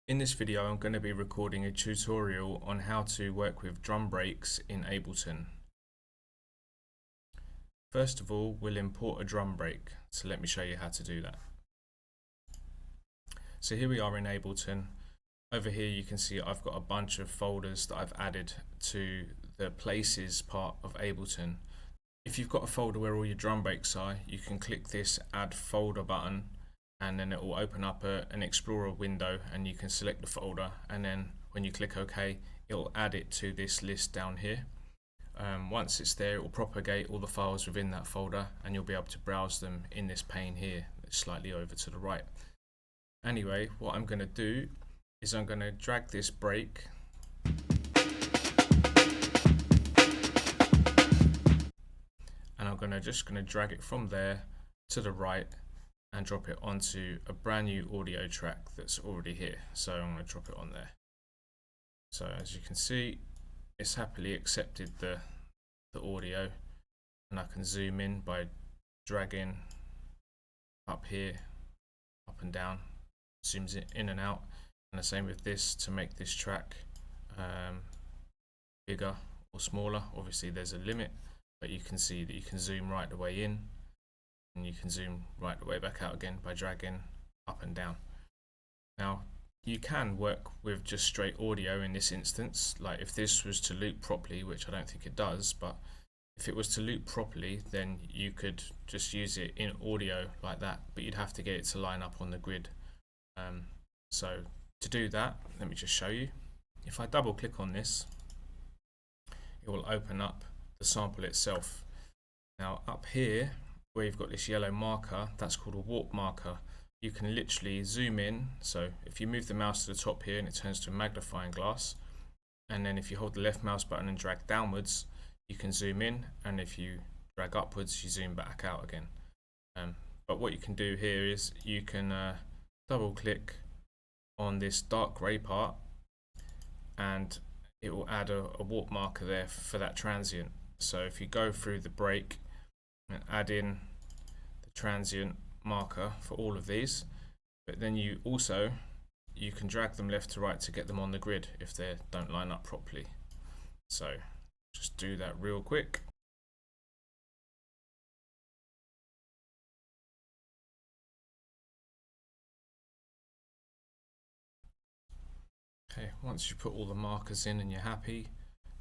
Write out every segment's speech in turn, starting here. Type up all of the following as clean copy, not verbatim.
In this video, I'm going to be recording a tutorial on how to work with drum breaks in Ableton. First of all, we'll import a drum break. So let me show you how to do that. So here we are in Ableton. Over here you can see I've got a bunch of folders that I've added to the places part of Ableton. If you've got a folder where all your drum breaks are, you can click this add folder button, and then it will open up an Explorer window, and you can select the folder, and then when you click OK, it will add it to this list down here. Once it's there, it will propagate all the files within that folder, and you'll be able to browse them in this pane here that's slightly over to the right. Anyway, what I'm going to do is I'm going to drag this break and I'm just going to drag it from there to the right and drop it onto a brand new audio track that's already here. So I'm going to drop it on there. So as you can see, it's happily accepted the audio, and I can zoom in by dragging up here, up and down, zooms it in and out. And the same with this to make this track bigger or smaller. Obviously there's a limit, but you can see that you can zoom right the way in and you can zoom right the way back out again by dragging up and down. Now you can work with just straight audio in this instance, like if this was to loop properly, which I don't think it does, but if it was to loop properly, then you could just use it in audio like that, but you'd have to get it to line up on the grid. So to do that, let me just show you. If I double click on this, it will open up the sample itself. Now up here, where you've got this yellow marker, that's called a warp marker. You can literally zoom in. So if you move the mouse to the top here, and it turns to a magnifying glass, and then if you hold the left mouse button and drag downwards, you can zoom in, and if you drag upwards, you zoom back out again. But what you can do here is you can double click on this dark grey part, and it will add a warp marker there for that transient. So if you go through the break and add in the transient marker for all of these, but then you can drag them left to right to get them on the grid if they don't line up properly. So just do that real quick. Okay, once you put all the markers in and you're happy,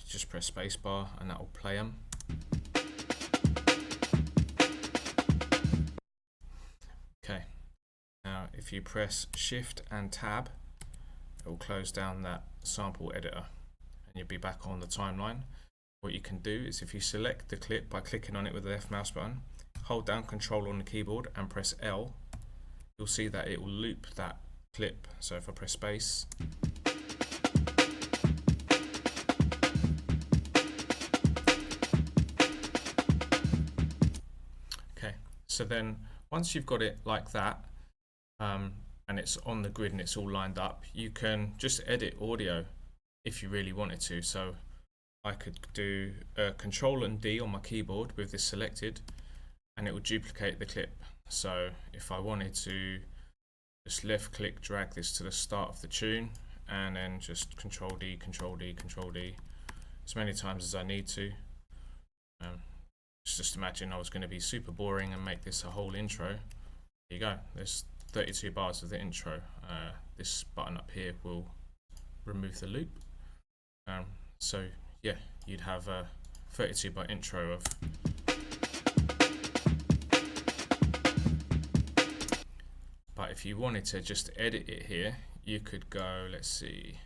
you just press spacebar and that will play them. Okay, now if you press Shift and Tab, it will close down that sample editor and you'll be back on the timeline. What you can do is if you select the clip by clicking on it with the left mouse button, hold down Control on the keyboard and press L, you'll see that it will loop that clip. So if I press space, so then once you've got it like that, and it's on the grid and it's all lined up, you can just edit audio if you really wanted to. So I could do Control and D on my keyboard with this selected, and it will duplicate the clip. So if I wanted to just left click, drag this to the start of the tune, and then just Control D, Control D, Control D as many times as I need to. Just imagine I was going to be super boring and make this a whole intro. There you go, there's 32 bars of the intro. This button up here will remove the loop. So yeah, you'd have a 32 bar intro of but if you wanted to just edit it here, you could go, let's see,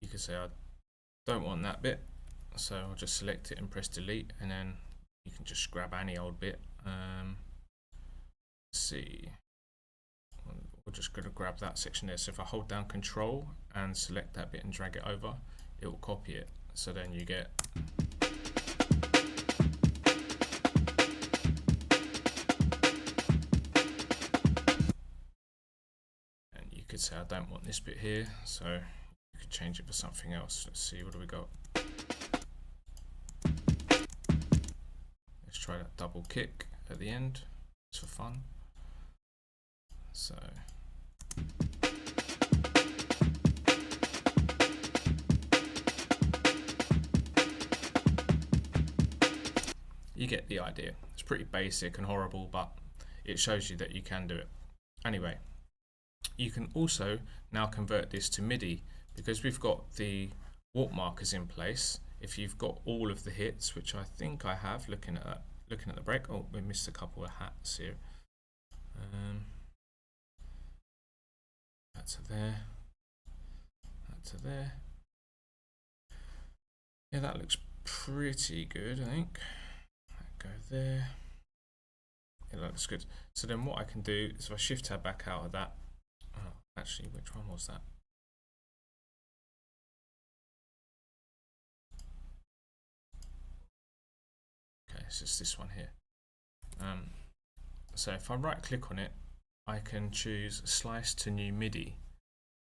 you could say I don't want that bit, so I'll just select it and press delete, and then you can just grab any old bit. Let's see, we're just going to grab that section there. So if I hold down Control and select that bit and drag it over, it will copy it. So then you get and you could say I don't want this bit here, so you could change it for something else. Let's see, what do we got? Let's try that double kick at the end. just for fun. So you get the idea. It's pretty basic and horrible, but it shows you that you can do it. Anyway, you can also now convert this to MIDI because we've got the warp markers in place. If you've got all of the hits, which I think I have, looking at the break. Oh, we missed a couple of hats here. That to there. That to there. Yeah, that looks pretty good, I think. Go there. Yeah, that looks good. So then what I can do is if I shift tab back out of that. Oh, actually, which one was that? Okay, it's just this one here. So if I right click on it, I can choose slice to new MIDI,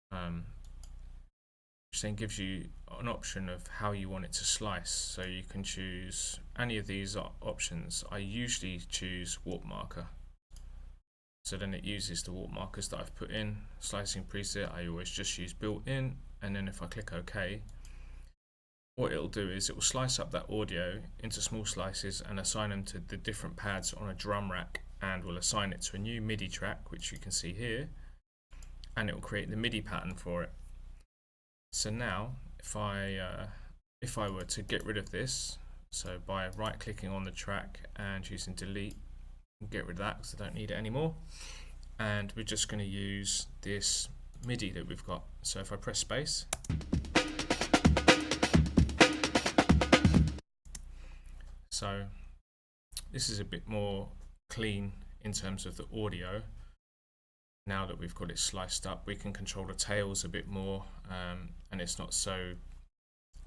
which then gives you an option of how you want it to slice. So you can choose any of these options. I usually choose warp marker. So then it uses the warp markers that I've put in. Slicing preset, I always just use built-in, and then if I click OK, what it'll do is it will slice up that audio into small slices and assign them to the different pads on a drum rack, and will assign it to a new MIDI track, which you can see here, and it will create the MIDI pattern for it. So now if I were to get rid of this, so by right clicking on the track and choosing delete, get rid of that because I don't need it anymore, and we're just going to use this MIDI that we've got. So if I press space, so this is a bit more clean in terms of the audio. Now that we've got it sliced up, we can control the tails a bit more, and it's not so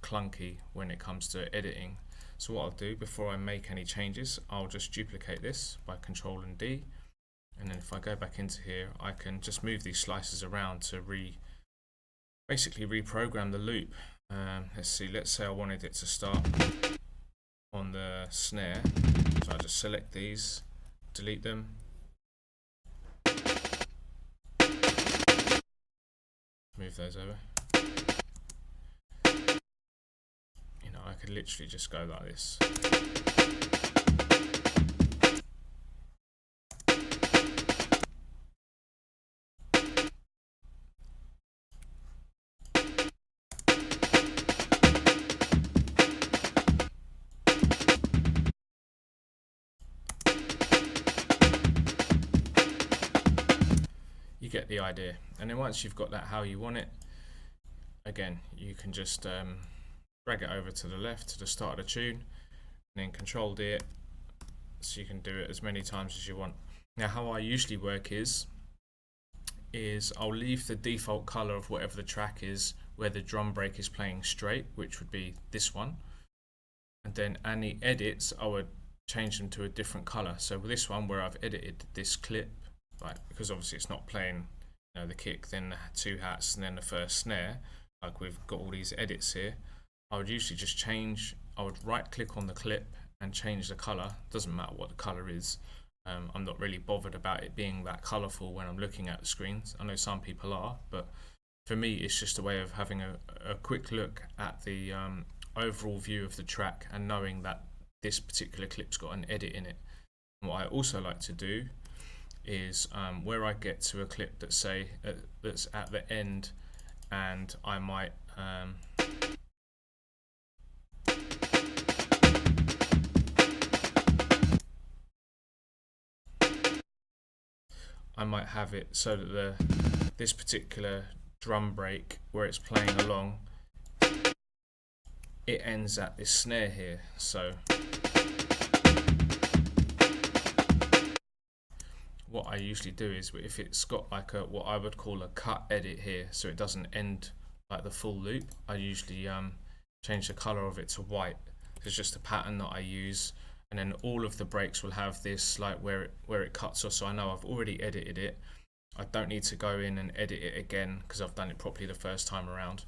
clunky when it comes to editing. So what I'll do before I make any changes, I'll just duplicate this by Control and D, and then if I go back into here, I can just move these slices around to basically reprogram the loop. Let's see, let's say I wanted it to start on the snare, so I just select these, delete them, move those over. You know, I could literally just go like this. You get the idea. And then once you've got that how you want it, again, you can just drag it over to the left to the start of the tune, and then Control D it, so you can do it as many times as you want. Now how I usually work is I'll leave the default color of whatever the track is where the drum break is playing straight, which would be this one, and then any edits I would change them to a different color. So with this one where I've edited this clip, like, because obviously it's not playing, you know, the kick, then the two hats, and then the first snare, like we've got all these edits here, I would usually just change, I would right click on the clip and change the color. Doesn't matter what the color is. I'm not really bothered about it being that colorful when I'm looking at the screens. I know some people are, but for me it's just a way of having a quick look at the overall view of the track and knowing that this particular clip's got an edit in it. And what I also like to do is where I get to a clip that that's at the end, and I might have it so that this particular drum break where it's playing along, it ends at this snare here. So what I usually do is, if it's got like what I would call a cut edit here, so it doesn't end like the full loop, I usually change the color of it to white. It's just a pattern that I use, and then all of the breaks will have this like where it cuts off, so I know I've already edited it. I don't need to go in and edit it again because I've done it properly the first time around,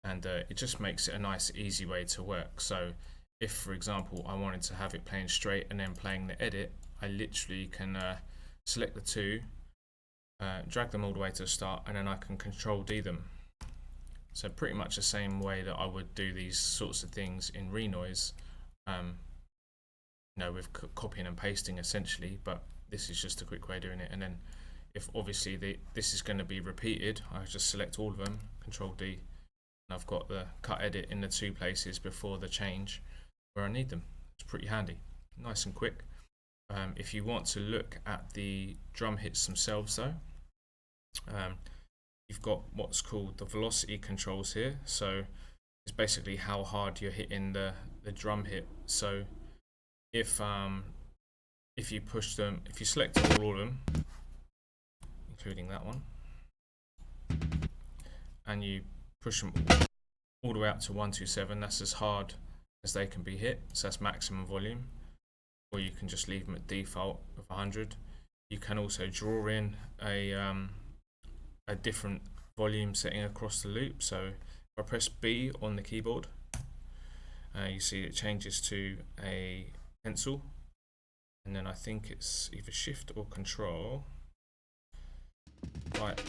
and it just makes it a nice easy way to work. So if, for example, I wanted to have it playing straight and then playing the edit, I I literally can select the two, drag them all the way to the start, and then I can Control D them. So pretty much the same way that I would do these sorts of things in Renoise, with copying and pasting essentially, but this is just a quick way of doing it. And then if obviously this is going to be repeated, I just select all of them, Control D, and I've got the cut edit in the two places before the change where I need them. It's pretty handy, nice and quick. If you want to look at the drum hits themselves though, you've got what's called the velocity controls here. So it's basically how hard you're hitting the drum hit. So if you push them, if you select all of them, including that one, and you push them all the way up to 127, that's as hard as they can be hit, so that's maximum volume. Or you can just leave them at default of 100. You can also draw in a different volume setting across the loop. So if I press B on the keyboard, you see it changes to a pencil, and then I think it's either Shift or Control. Right,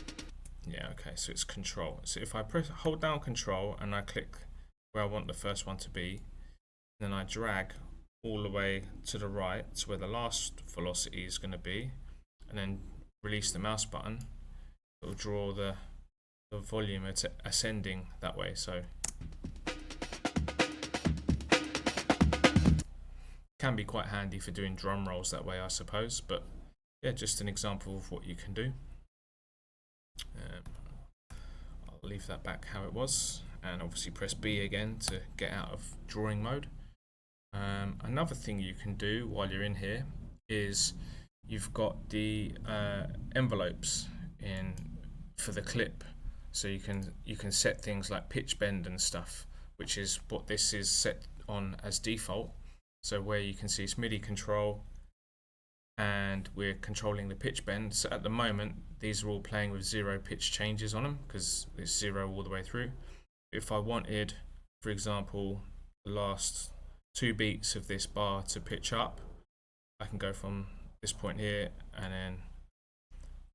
yeah, okay, so it's Control. So if I hold down Control and I click where I want the first one to be, then I drag all the way to the right to where the last velocity is going to be, and then release the mouse button, it will draw the volume ascending that way. So can be quite handy for doing drum rolls that way, I suppose, but yeah, just an example of what you can do. I'll leave that back how it was, and obviously press B again to get out of drawing mode. Another thing you can do while you're in here is you've got the envelopes in for the clip, so you can set things like pitch bend and stuff, which is what this is set on as default. So where you can see it's MIDI control, and we're controlling the pitch bend. So at the moment these are all playing with 0 pitch changes on them because it's 0 all the way through. If I wanted, for example, the last 2 beats of this bar to pitch up, I can go from this point here and then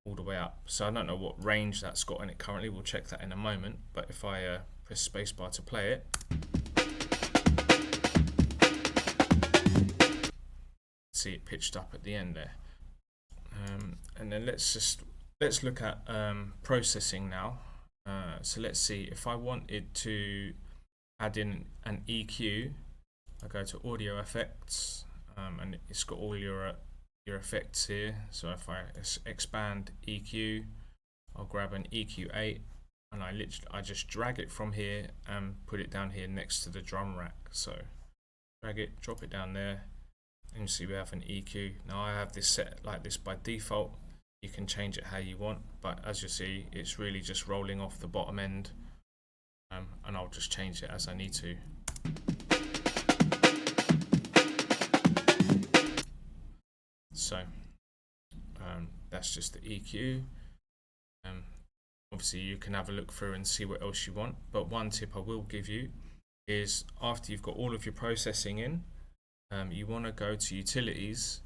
all the way up. So I don't know what range that's got in it currently, we'll check that in a moment, but if I press spacebar to play it, see it pitched up at the end there. And then let's look at processing now. So let's see, if I wanted to add in an EQ, I go to audio effects, and it's got all your effects here. So if I expand EQ, I'll grab an EQ8, and I just drag it from here and put it down here next to the drum rack. So drag it, drop it down there, and you see we have an EQ. Now I have this set like this by default. You can change it how you want, but as you see, it's really just rolling off the bottom end, and I'll just change it as I need to. So that's just the EQ. Obviously you can have a look through and see what else you want, but one tip I will give you is after you've got all of your processing in, you want to go to utilities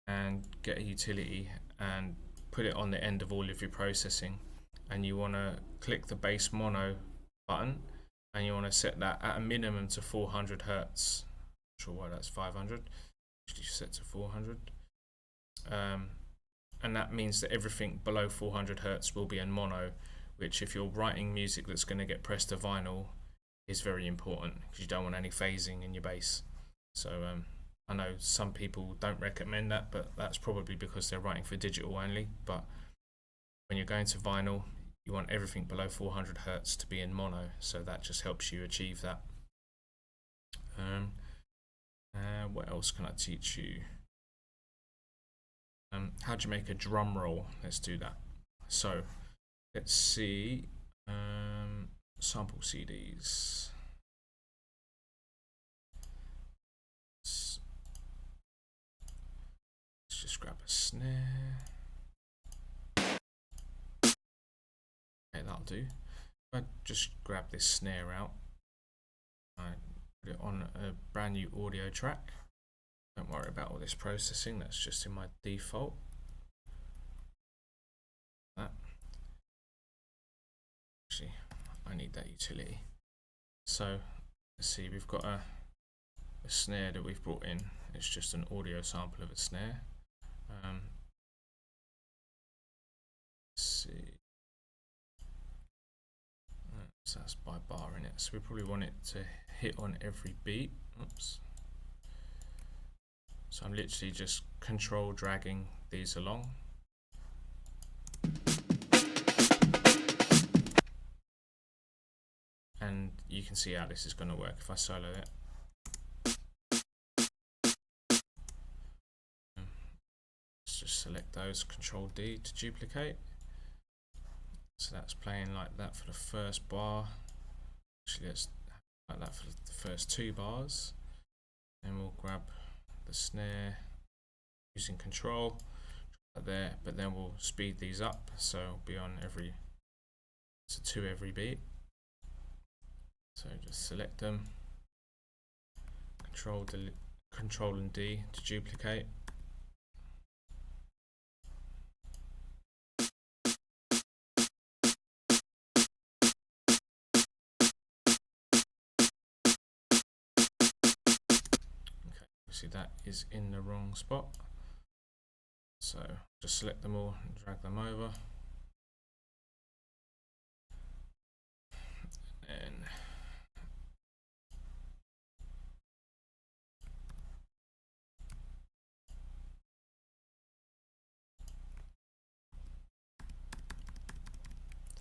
and get a utility and put it on the end of all of your processing, and you want to click the bass mono button, and you want to set that at a minimum to 400 hertz. Not sure why that's 500, usually set to 400. And that means that everything below 400 hertz will be in mono, which if you're writing music that's going to get pressed to vinyl is very important, because you don't want any phasing in your bass. So I know some people don't recommend that, but that's probably because they're writing for digital only. But when you're going to vinyl, you want everything below 400 hertz to be in mono, so that just helps you achieve that. What else can I teach you? How do you make a drum roll? Let's do that. So let's see, sample CDs. Let's just grab a snare. Okay, that'll do. I just grab this snare out. I put it on a brand new audio track. Don't worry about all this processing, that's just in my default. That. Actually, I need that utility. So let's see, we've got a snare that we've brought in. It's just an audio sample of a snare. Let's see. So that's by bar in it. So we probably want it to hit on every beat. Oops. So I'm literally just control dragging these along. And you can see how this is going to work if I solo it. Let's just select those, Control D to duplicate. So that's playing like that for the first bar. Actually, let's like that for the first 2 bars. Then we'll grab the snare using Control right there, but then we'll speed these up, so it'll be on every 2 every beat. So just select them, Control and D to duplicate. See, that is in the wrong spot, so just select them all and drag them over, and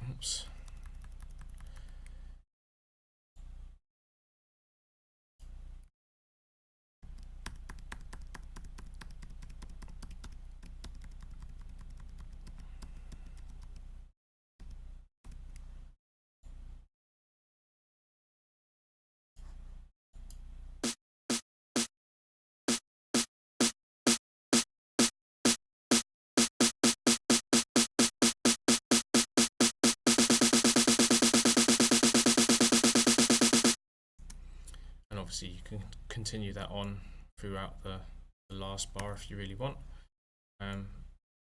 oops. Obviously you can continue that on throughout the last bar if you really want.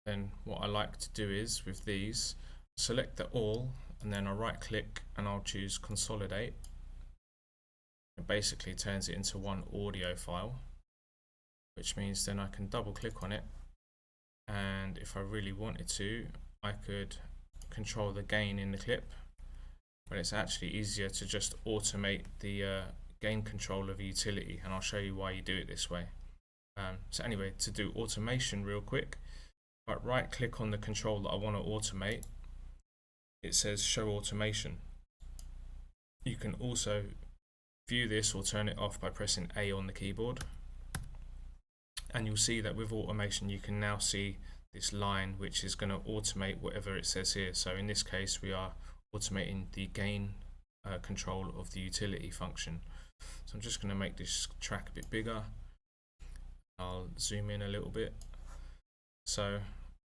Then what I like to do is with these, select the all and then I right click and I'll choose consolidate. It basically turns it into one audio file, which means then I can double click on it, and if I really wanted to I could control the gain in the clip, but it's actually easier to just automate the gain control of a utility, and I'll show you why you do it this way. So anyway, to do automation real quick, right click on the control that I want to automate, it says show automation. You can also view this or turn it off by pressing A on the keyboard, and you'll see that with automation you can now see this line which is going to automate whatever it says here. So in this case we are automating the gain control of the utility function. So I'm just going to make this track a bit bigger. I'll zoom in a little bit. So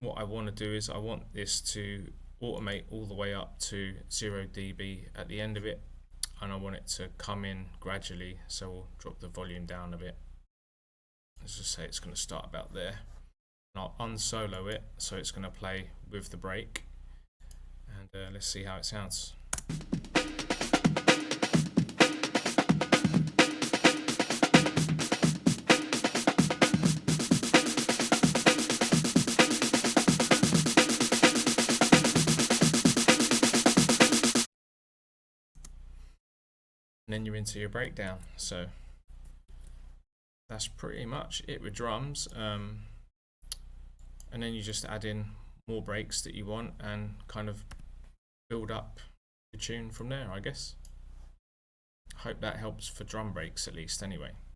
what I want to do is I want this to automate all the way up to 0 dB at the end of it, and I want it to come in gradually, so we'll drop the volume down a bit. Let's just say it's going to start about there, and I'll unsolo it so it's going to play with the break, and let's see how it sounds. And then you're into your breakdown. So that's pretty much it with drums, and then you just add in more breaks that you want and kind of build up the tune from there, I guess. Hope that helps for drum breaks at least anyway.